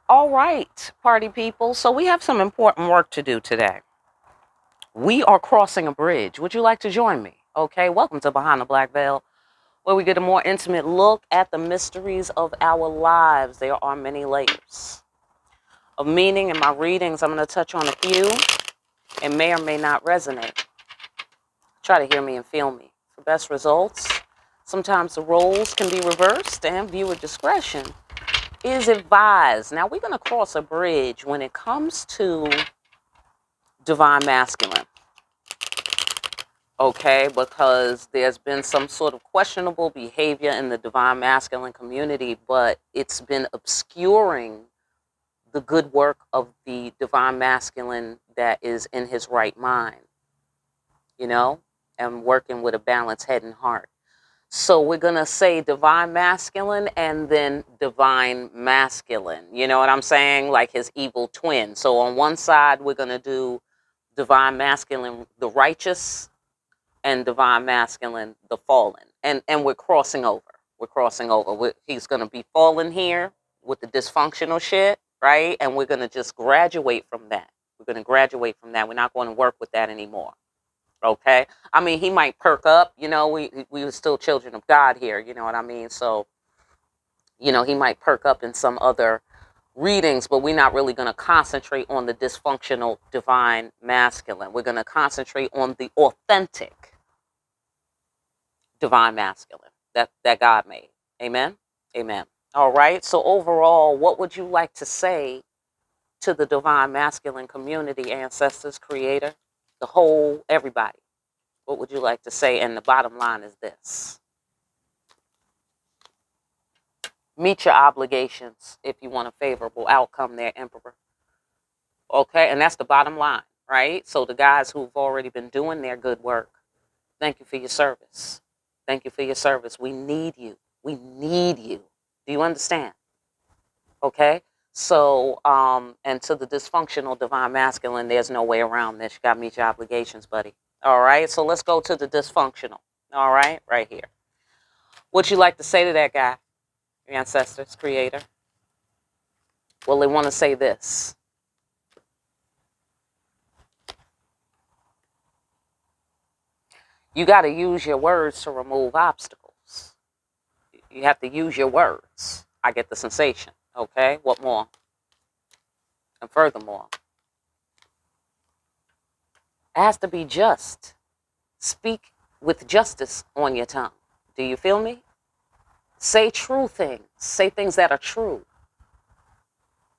All right, party people. So we have some important work to do today. We are crossing a bridge. Would you like to join me? Okay, welcome to Behind the Black Veil, where we get a more intimate look at the mysteries of our lives. There are many layers of meaning in my readings. I'm going to touch on a few and may or may not resonate. Try to hear me and feel me. For best results, sometimes the roles can be reversed and viewer discretion is advised. Now, we're going to cross a bridge when it comes to divine masculine, okay? Because there's been some sort of questionable behavior in the divine masculine community, but it's been obscuring the good work of the divine masculine that is in his right mind, you know, and working with a balanced head and heart. So we're going to say divine masculine and then divine masculine. You know what I'm saying? Like his evil twin. So on one side, we're going to do divine masculine, the righteous, and divine masculine, the fallen. And we're crossing over. We're crossing over. He's going to be fallen here with the dysfunctional shit, right? And we're going to just graduate from that. We're going to graduate from that. We're not going to work with that anymore. Okay. I mean, he might perk up, you know, we were still children of God here, you know what I mean? So, you know, he might perk up in some other readings, but we're not really going to concentrate on the dysfunctional divine masculine. We're going to concentrate on the authentic divine masculine that God made. Amen. Amen. All right. So overall, what would you like to say to the divine masculine community, ancestors, creator, the whole, everybody? What would you like to say? And the bottom line is this: meet your obligations if you want a favorable outcome there, Emperor. Okay, and that's the bottom line, right? So the guys who've already been doing their good work, thank you for your service. Thank you for your service. We need you. We need you. Do you understand? Okay. So, and to the dysfunctional divine masculine, there's no way around this. You got to meet your obligations, buddy. All right. So let's go to the dysfunctional. All right. Right here. What'd you like to say to that guy, your ancestors, creator? Well, they want to say this. You got to use your words to remove obstacles. You have to use your words. I get the sensation. Okay. What more? And furthermore, it has to be just. Speak with justice on your tongue. Do you feel me? Say true things. Say things that are true.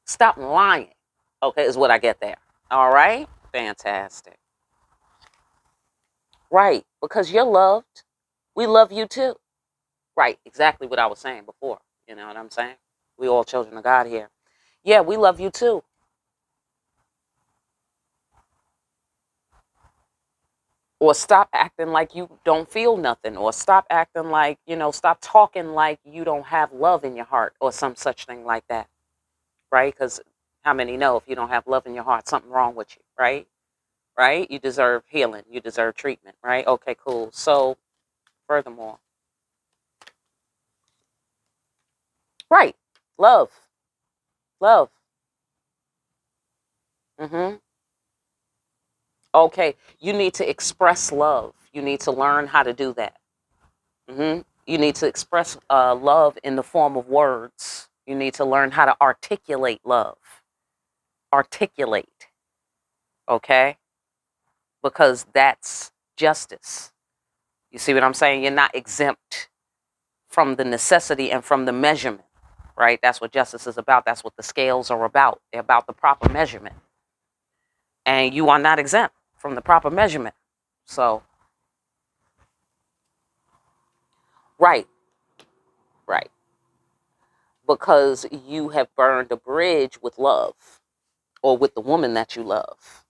Stop lying. Okay, is what I get there. All right? Fantastic. Right, because you're loved. We love you too. Right, exactly what I was saying before. You know what I'm saying? We all children of God here. Yeah, we love you too. Or stop acting like you don't feel nothing. Or stop acting like, you know, stop talking like you don't have love in your heart or some such thing like that. Right? Because how many know if you don't have love in your heart, something wrong with you, right? Right? You deserve healing. You deserve treatment, right? Okay, cool. So, furthermore, right, love, love. Mm-hmm. Okay, you need to express love. You need to learn how to do that. Mm-hmm. You need to express love in the form of words. You need to learn how to articulate love. Articulate, okay? Because that's justice. You see what I'm saying? You're not exempt from the necessity and from the measurement, right? That's what justice is about. That's what the scales are about. They're about the proper measurement. And you are not exempt from the proper measurement. So, right, right. Because you have burned a bridge with love or with the woman that you love.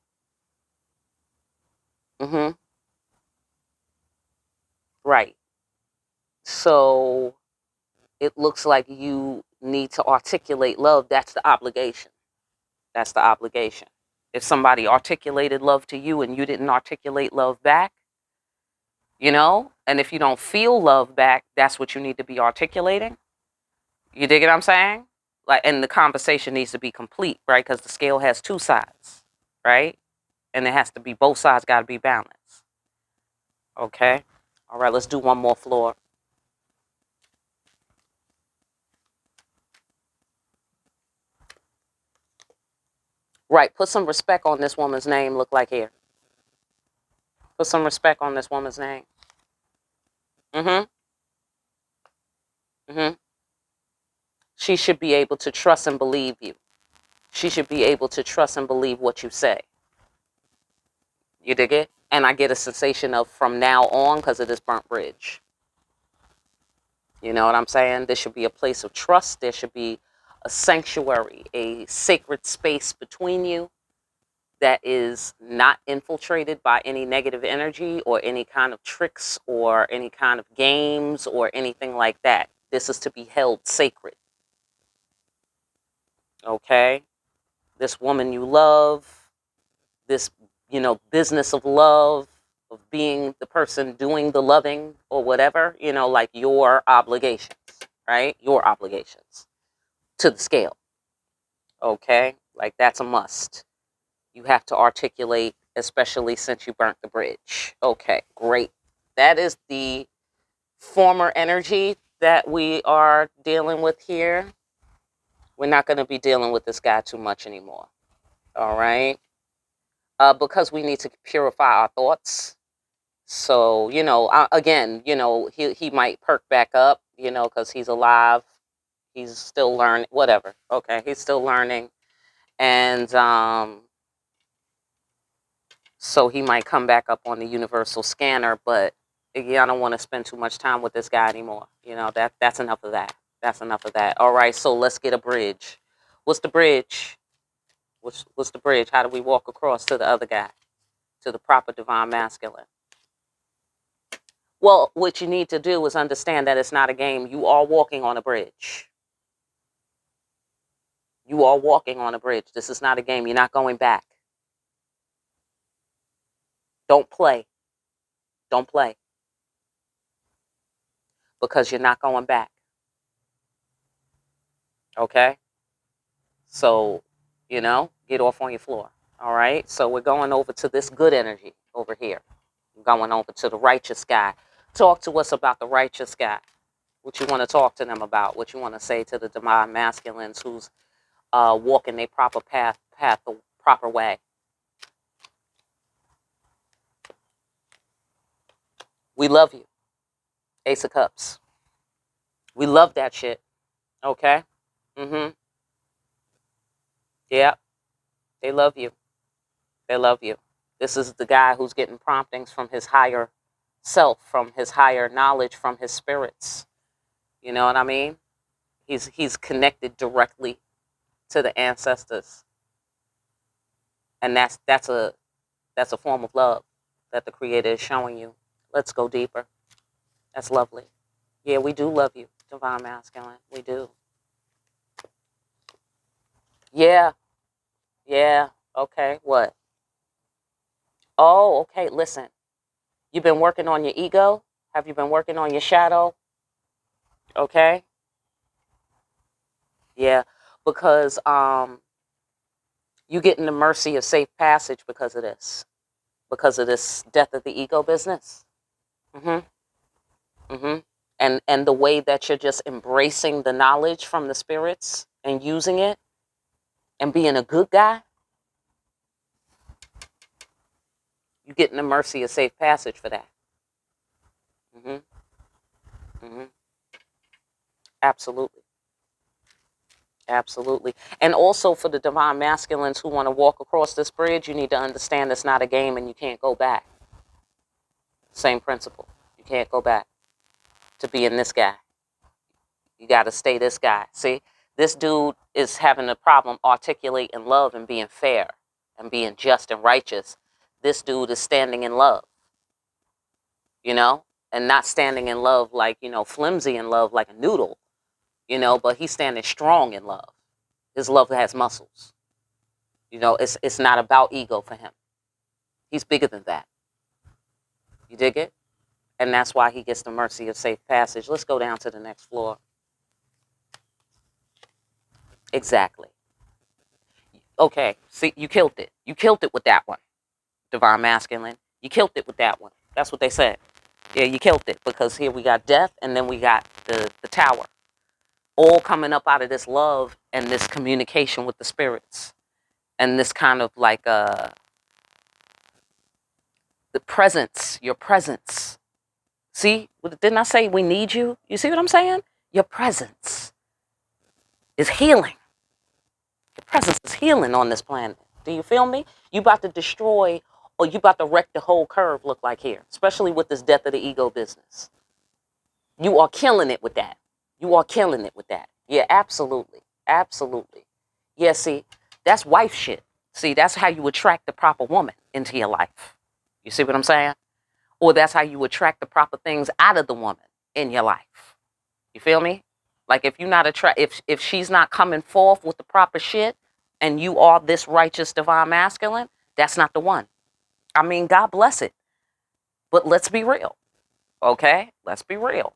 Mm-hmm. Right. So it looks like you need to articulate love. That's the obligation. That's the obligation. If somebody articulated love to you and you didn't articulate love back, you know, and if you don't feel love back, that's what you need to be articulating. You dig what I'm saying? like, and the conversation needs to be complete, right? Because the scale has two sides, right? And it has to be, both sides got to be balanced. Okay. All right, let's do one more floor. Right, put some respect on this woman's name. Look like here. Put some respect on this woman's name. Mm-hmm. Mm-hmm. She should be able to trust and believe you. She should be able to trust and believe what you say. You dig it? And I get a sensation of from now on, because of this burnt bridge. You know what I'm saying? There should be a place of trust. There should be a sanctuary, a sacred space between you that is not infiltrated by any negative energy or any kind of tricks or any kind of games or anything like that. This is to be held sacred. Okay? This woman you love, this, business of love, of being the person doing the loving or whatever, like your obligations, right? Your obligations to the scale. Okay? Like that's a must. You have to articulate, especially since you burnt the bridge. Okay, great. That is the former energy that we are dealing with here. We're not going to be dealing with this guy too much anymore. All right? Because we need to purify our thoughts. So, again, he might perk back up, because he's alive. He's still learning, whatever. Okay, he's still learning. And so he might come back up on the universal scanner, but I don't want to spend too much time with this guy anymore. That's enough of that. That's enough of that. All right, so let's get a bridge. What's the bridge? What's the bridge? How do we walk across to the other guy, to the proper divine masculine? Well, what you need to do is understand that it's not a game. You are walking on a bridge. You are walking on a bridge. This is not a game. You're not going back. Don't play. Don't play. Because you're not going back. Okay? So, get off on your floor. All right? So we're going over to this good energy over here. We're going over to the righteous guy. Talk to us about the righteous guy. What you want to talk to them about. What you want to say to the divine masculines who's walking their proper path the proper way. We love you. Ace of Cups. We love that shit. Okay? Mm-hmm. Yeah. They love you. They love you. This is the guy who's getting promptings from his higher self, from his higher knowledge, from his spirits. You know what I mean? He's connected directly to the ancestors. And that's a form of love that the creator is showing you. Let's go deeper. That's lovely. Yeah, we do love you, divine masculine. We do. Yeah. Yeah. Okay. What? Oh, okay. Listen. You've been working on your ego? Have you been working on your shadow? Okay? Yeah. Because you getting the mercy of safe passage because of this. Because of this death of the ego business. Mhm. Mhm. And the way that you're just embracing the knowledge from the spirits and using it and being a good guy, you getting the mercy of safe passage for that. Mhm. Mhm. Absolutely. Absolutely. And also for the divine masculines who want to walk across this bridge, you need to understand it's not a game and you can't go back. Same principle. You can't go back to being this guy. You got to stay this guy. See, this dude is having a problem articulating love and being fair and being just and righteous. This dude is standing in love, and not standing in love like, flimsy in love like a noodle, but he's standing strong in love. His love has muscles. It's not about ego for him. He's bigger than that. You dig it? And that's why he gets the mercy of safe passage. Let's go down to the next floor. Exactly. Okay. See, you killed it. You killed it with that one. Divine masculine. You killed it with that one. That's what they said. Yeah, you killed it, because here we got death, and then we got the tower. All coming up out of this love and this communication with the spirits. And this kind of like the presence, your presence. See, didn't I say we need you? You see what I'm saying? Your presence is healing. Your presence is healing on this planet. Do you feel me? You about to destroy, or you about to wreck the whole curve, look like here, especially with this death of the ego business. You are killing it with that. You are killing it with that. Yeah, absolutely. Absolutely. Yeah, see, that's wife shit. See, that's how you attract the proper woman into your life. You see what I'm saying? Or that's how you attract the proper things out of the woman in your life. You feel me? Like if you're not if she's not coming forth with the proper shit, and you are this righteous divine masculine, that's not the one. I mean, God bless it. But let's be real. Okay? Let's be real.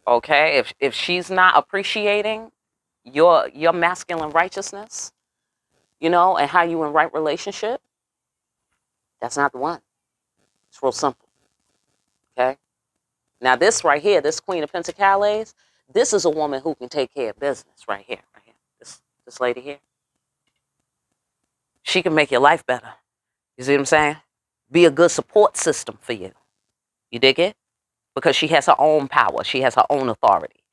Okay? If she's not appreciating your masculine righteousness, and how you in right relationship, that's not the one. It's real simple. Okay? Now this right here, this Queen of Pentacles, this is a woman who can take care of business right here. Right here. This lady here. She can make your life better. You see what I'm saying? Be a good support system for you. You dig it? Because she has her own power. She has her own authority.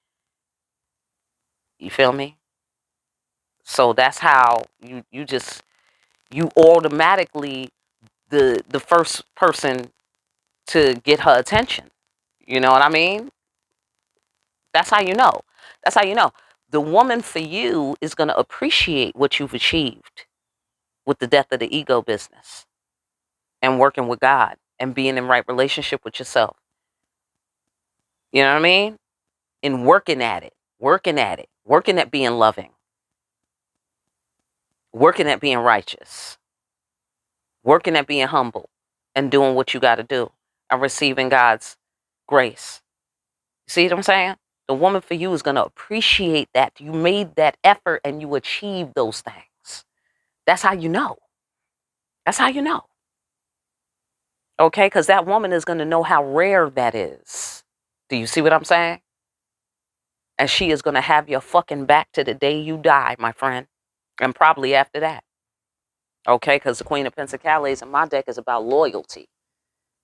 You feel me? So that's how you automatically the first person to get her attention. You know what I mean? That's how you know. That's how you know. The woman for you is going to appreciate what you've achieved with the death of the ego business and working with God and being in right relationship with yourself. You know what I mean? And working at it, working at being loving, working at being righteous, working at being humble, and doing what you got to do and receiving God's grace. See what I'm saying? The woman for you is going to appreciate that you made that effort and you achieved those things. That's how you know. That's how you know. Okay? Because that woman is going to know how rare that is. Do you see what I'm saying? And she is going to have your fucking back to the day you die, my friend. And probably after that. Okay? Because the Queen of Pentacles in my deck is about loyalty.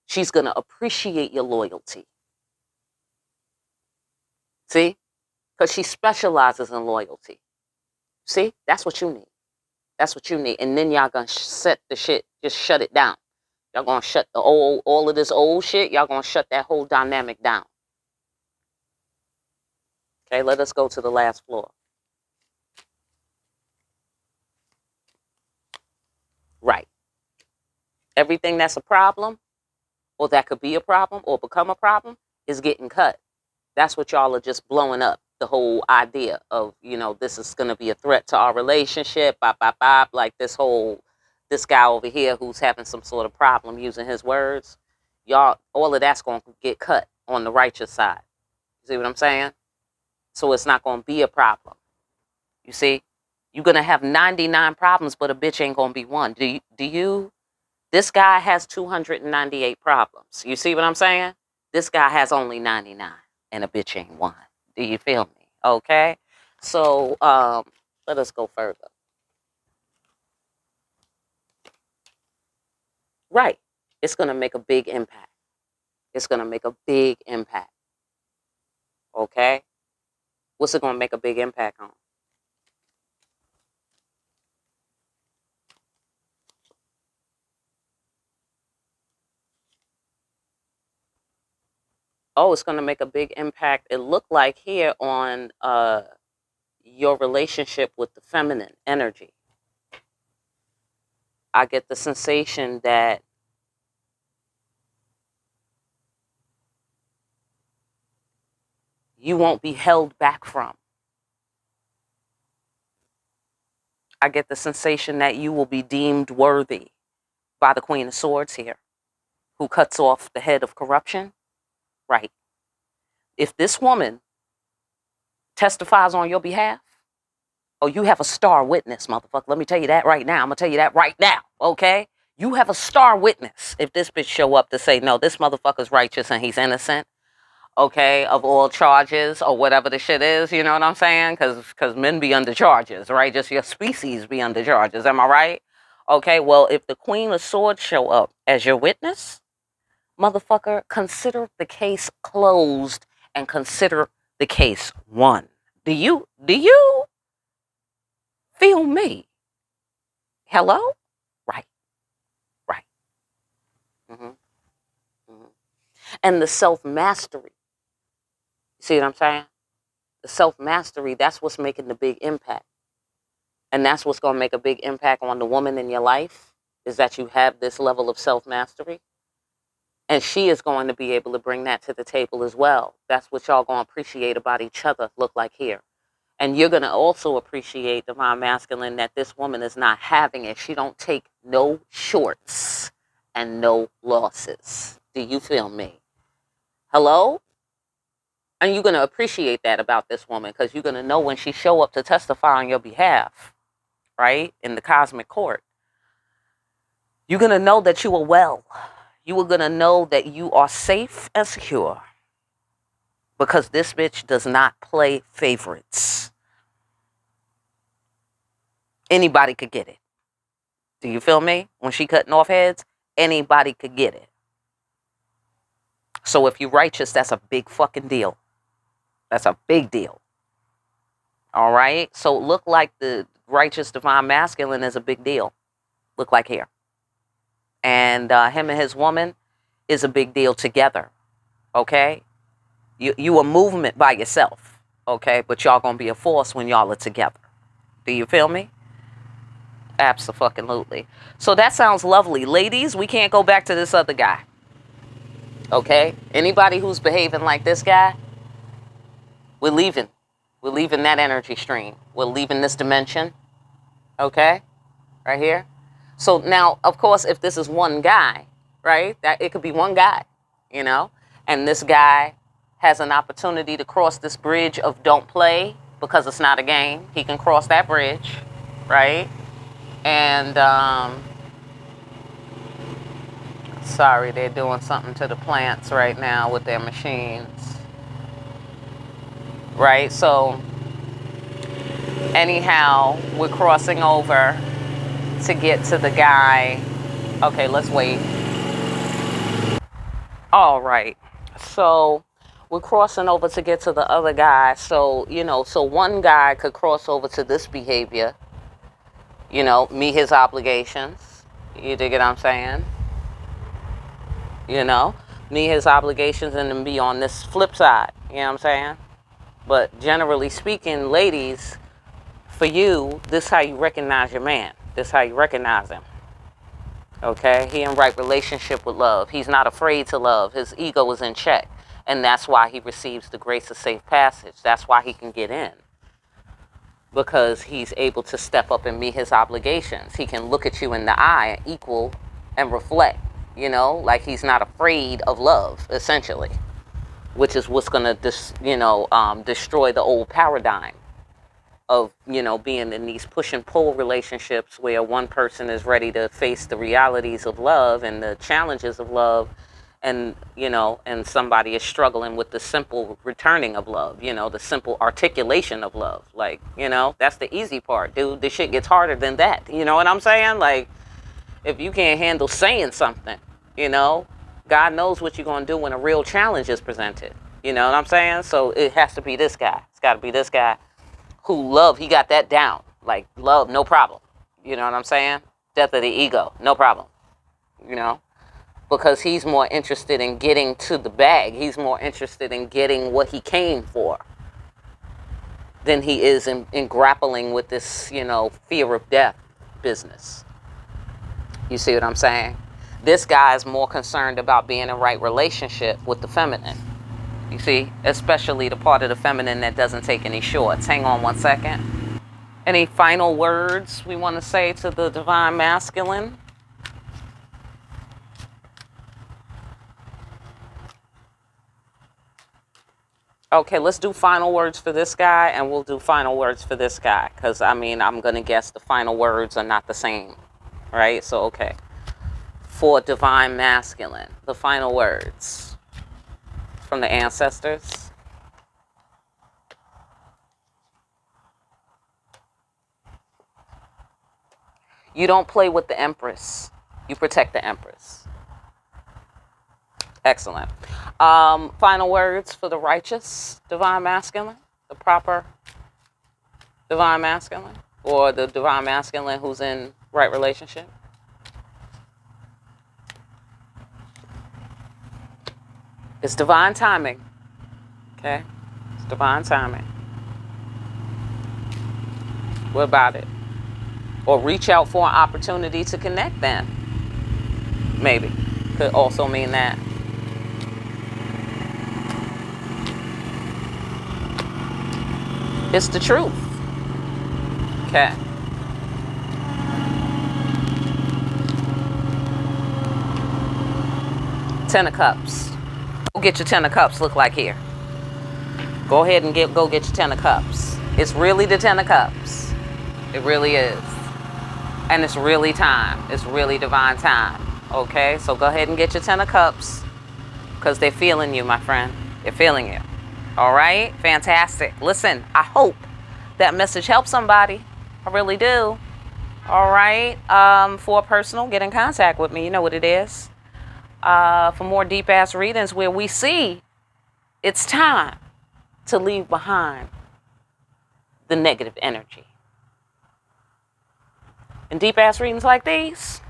She's going to appreciate your loyalty. See? Because she specializes in loyalty. See? That's what you need. That's what you need. And then y'all gonna set the shit, just shut it down. Y'all gonna shut all of this old shit, y'all gonna shut that whole dynamic down. Okay, let us go to the last floor. Right. Everything that's a problem, or that could be a problem, or become a problem, is getting cut. That's what y'all are just blowing up. The whole idea of, this is going to be a threat to our relationship, bop, bop, bop, like this guy over here who's having some sort of problem using his words. Y'all, all of that's going to get cut on the righteous side. You see what I'm saying? So it's not going to be a problem. You see? You're going to have 99 problems, but a bitch ain't going to be one. This guy has 298 problems. You see what I'm saying? This guy has only 99, and a bitch ain't one. Do you feel me? Okay? So, let us go further. Right. It's going to make a big impact. It's going to make a big impact. Okay? What's it going to make a big impact on? Oh, it's going to make a big impact. It looked like here on your relationship with the feminine energy. I get the sensation that you won't be held back from. I get the sensation that you will be deemed worthy by the Queen of Swords here, who cuts off the head of corruption. Right. If this woman testifies on your behalf, Oh, you have a star witness, motherfucker. Let me tell you that right now. I'm going to tell you that right now, okay? You have a star witness. If this bitch show up to say, no, this motherfucker's righteous and he's innocent, okay, of all charges or whatever the shit is, you know what I'm saying? Because men be under charges, right? Just your species be under charges, am I right? Okay, well, if the Queen of Swords show up as your witness, motherfucker, consider the case closed and consider the case won. Do you feel me? Hello? Right, right. hmm hmm And the self-mastery, see what I'm saying? The self-mastery, that's what's making the big impact. And that's what's going to make a big impact on the woman in your life, is that you have this level of self-mastery. And she is going to be able to bring that to the table as well. That's what y'all going to appreciate about each other, look like here. And you're going to also appreciate, divine masculine, that this woman is not having it. She don't take no shorts and no losses. Do you feel me? Hello? And you're going to appreciate that about this woman, because you're going to know when she show up to testify on your behalf, right, in the cosmic court, you're going to know that you are well. You are going to know that you are safe and secure, because this bitch does not play favorites. Anybody could get it. Do you feel me? When she cutting off heads, anybody could get it. So if you're righteous, that's a big fucking deal. That's a big deal. All right? So look like the righteous divine masculine is a big deal. Look like here. And him and his woman is a big deal together. Okay? You a movement by yourself. Okay? But y'all gonna be a force when y'all are together. Do you feel me? Abso-fucking-lutely. So that sounds lovely. Ladies, we can't go back to this other guy. Okay? Anybody who's behaving like this guy, we're leaving. We're leaving that energy stream. We're leaving this dimension. Okay? Right here. So now, of course, if this is one guy, right? That it could be one guy, you know? And this guy has an opportunity to cross this bridge of don't play, because it's not a game. He can cross that bridge, right? And sorry, they're doing something to the plants right now with their machines. Right? So anyhow, we're crossing over to get to the guy. Okay, let's wait. All right. So we're crossing over to get to the other guy. So, you know, so one guy could cross over to this behavior, you know, meet his obligations. You dig what I'm saying? You know, meet his obligations and then be on this flip side. You know what I'm saying? But generally speaking, ladies, for you, this is how you recognize your man. This is how you recognize him. Okay? He in right relationship with love. He's not afraid to love. His ego is in check. And that's why he receives the grace of safe passage. That's why he can get in. Because he's able to step up and meet his obligations. He can look at you in the eye, equal, and reflect. You know, like he's not afraid of love, essentially. Which is what's going to, destroy the old paradigm of, you know, being in these push and pull relationships where one person is ready to face the realities of love and the challenges of love, and, you know, and somebody is struggling with the simple returning of love, you know, the simple articulation of love. Like, you know, that's the easy part, dude. This shit gets harder than that. You know what I'm saying? Like, if you can't handle saying something, you know, God knows what you're going to do when a real challenge is presented. You know what I'm saying? So it has to be this guy. It's got to be this guy who love, he got that down. Like, love, no problem. You know what I'm saying? Death of the ego, no problem. You know? Because he's more interested in getting to the bag. He's more interested in getting what he came for than he is in grappling with this, you know, fear of death business. You see what I'm saying? This guy is more concerned about being in a right relationship with the feminine. You see? Especially the part of the feminine that doesn't take any shorts. Hang on one second. Any final words we want to say to the divine masculine? Okay, let's do final words for this guy, and we'll do final words for this guy. Because, I mean, I'm going to guess the final words are not the same. Right? So, okay. For divine masculine, the final words from the ancestors. You don't play with the Empress. You protect the Empress. Excellent. Final words for the righteous divine masculine, the proper divine masculine, or the divine masculine who's in right relationship. It's divine timing. Okay? It's divine timing. What about it? Or reach out for an opportunity to connect then. Maybe. Could also mean that. It's the truth. Okay. Ten of Cups. Go get your Ten of Cups look like here. Go ahead and go get your Ten of Cups. It's really the Ten of Cups. It really is. And it's really time. It's really divine time. Okay? So go ahead and get your Ten of Cups. Because they're feeling you, my friend. They're feeling you. All right? Fantastic. Listen, I hope that message helps somebody. I really do. All right? For personal, get in contact with me. You know what it is. For more deep-ass readings where we see it's time to leave behind the negative energy. And deep-ass readings like these,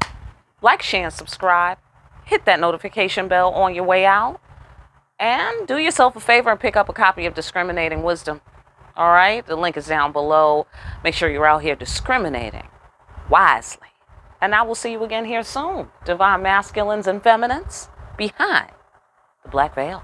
like, share, and subscribe. Hit that notification bell on your way out. And do yourself a favor and pick up a copy of Discriminating Wisdom. All right? The link is down below. Make sure you're out here discriminating wisely. And I will see you again here soon. Divine masculines and feminines behind the black veil.